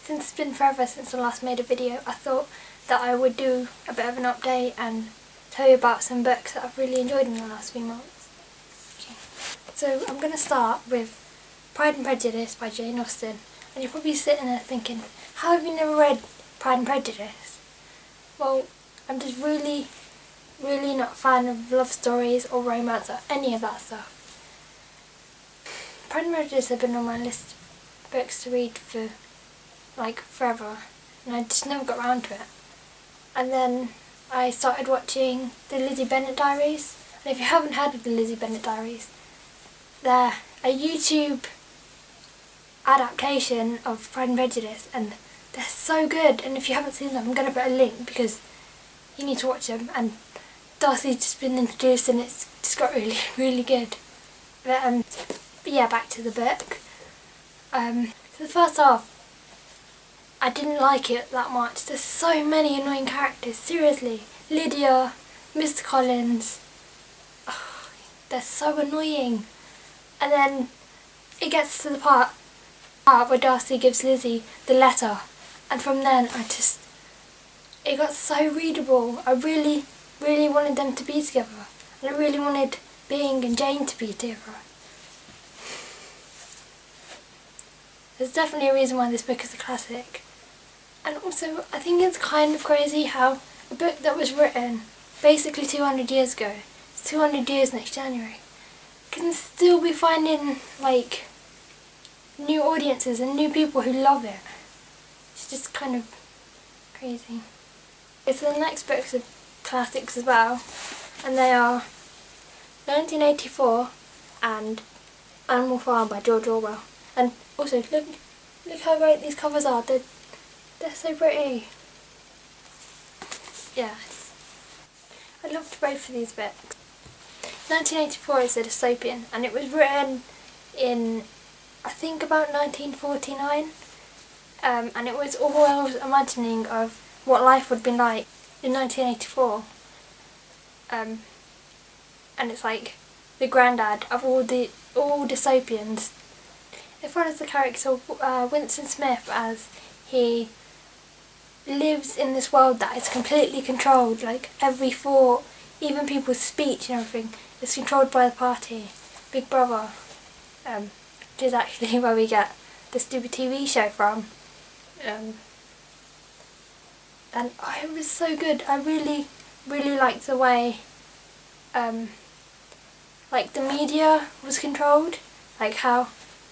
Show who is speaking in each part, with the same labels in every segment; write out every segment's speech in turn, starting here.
Speaker 1: since it's been forever since I last made a video, I thought that I would do a bit of an update and tell you about some books that I've really enjoyed in the last few months. Okay. So I'm going to start with Pride and Prejudice by Jane Austen. And you're probably sitting there thinking, how have you never read Pride and Prejudice? Well, I'm just really not a fan of love stories or romance or any of that stuff. Pride and Prejudice have been on my list of books to read for like forever, and I just never got around to it. And then I started watching the Lizzie Bennet Diaries, and if you haven't heard of the Lizzie Bennet Diaries, they're a YouTube adaptation of Pride and Prejudice, and they're so good. And if you haven't seen them, I'm going to put a link because you need to watch them. And Darcy's just been introduced and it's just got really good. But yeah, back to the book. So the first half, I didn't like it that much. There's so many annoying characters, seriously. Lydia, Mr. Collins, oh, they're so annoying. And then it gets to the part where Darcy gives Lizzie the letter, and from then it got so readable. I really wanted them to be together, and I really wanted Bing and Jane to be together. There's definitely a reason why this book is a classic. And also, I think it's kind of crazy how a book that was written basically 200 years ago, it's 200 years next January, can still be finding like new audiences and new people who love it. It's just kind of crazy. So the next books are classics as well, and they are 1984 and Animal Farm by George Orwell. And also, look how great these covers are. They're so pretty. Yeah, I loved both of these books. 1984 is a dystopian, and it was written in, I think, about 1949. And it was Orwell's imagining of what life would be like in 1984. And it's like the granddad of all dystopians. It follows the character of Winston Smith as he lives in this world that is completely controlled. Like every thought, even people's speech and everything, is controlled by the party, Big Brother, which is actually where we get the stupid TV show from. And it was so good. I really liked the way like the media was controlled, like how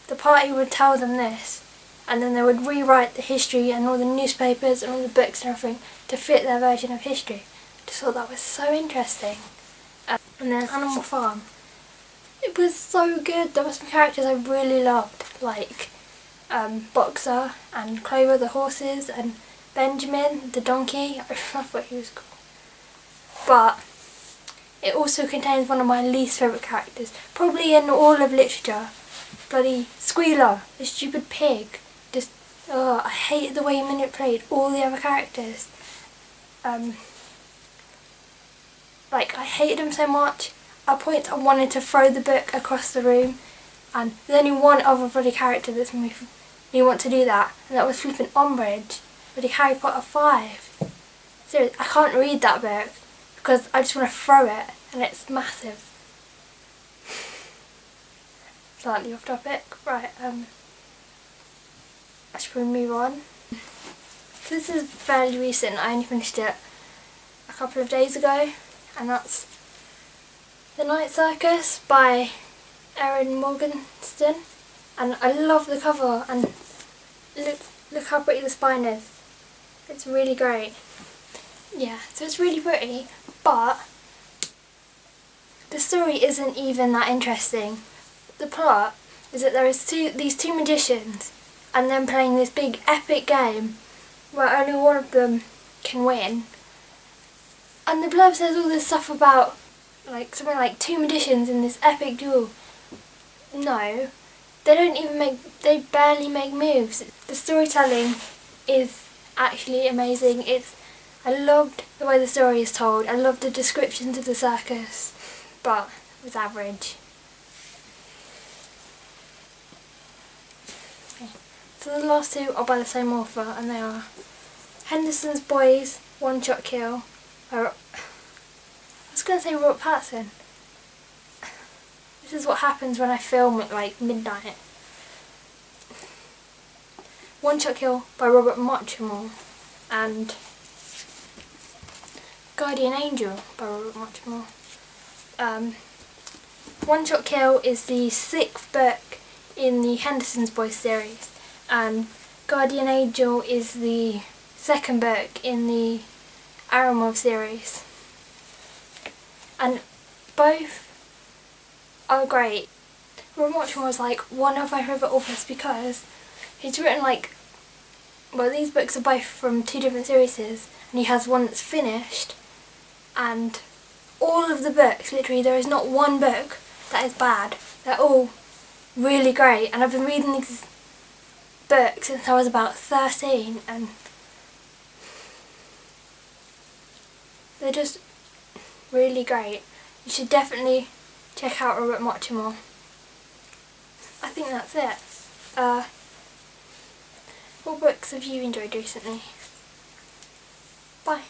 Speaker 1: the party would tell them this, and then they would rewrite the history and all the newspapers and all the books and everything to fit their version of history. I just thought that was so interesting. And then Animal Farm, it was so good. There were some characters I really loved, like Boxer and Clover the horses and Benjamin the donkey. I love what he was called. But it also contains one of my least favourite characters, probably in all of literature. Bloody Squealer, the stupid pig. Just, I hated the way he manipulated all the other characters. Like, I hated him so much. At points I wanted to throw the book across the room, and there's only one other bloody character that's made me want to do that, and that was flipping Umbridge, bloody Harry Potter 5. Seriously, I can't read that book because I just want to throw it, and it's massive. Slightly off topic. Right, I should probably move on. So this is fairly recent. I only finished it a couple of days ago, and that's The Night Circus by Erin Morgenstern. And I love the cover, and look how pretty the spine is. It's really great. Yeah, so it's really pretty, but the story isn't even that interesting. The plot is that there is these two magicians, and them playing this big epic game where only one of them can win. And the blurb says all this stuff about like something like two magicians in this epic duel. No, they barely make moves. The storytelling is actually amazing. I loved the way the story is told. I loved the descriptions of the circus, but it was average. So the last two are by the same author, and they are Henderson's Boys, One Shot Kill by I was going to say Robert Pattinson. This is what happens when I film at like midnight. One Shot Kill by Robert Muchamore and Guardian Angel by Robert Muchamore. One Shot Kill is the 6th book in the Henderson's Boys series, and Guardian Angel is the 2nd book in the Aramov series. And both are great. Robert Muchamore is like one of my favourite authors because he's written these books are both from 2 different series, and he has one that's finished, and all of the books, literally there is not one book that is bad. They're all really great, and I've been reading these books since I was about 13, and they're just really great. You should definitely check out Robert Muchamore. I think that's it. What books have you enjoyed recently? Bye.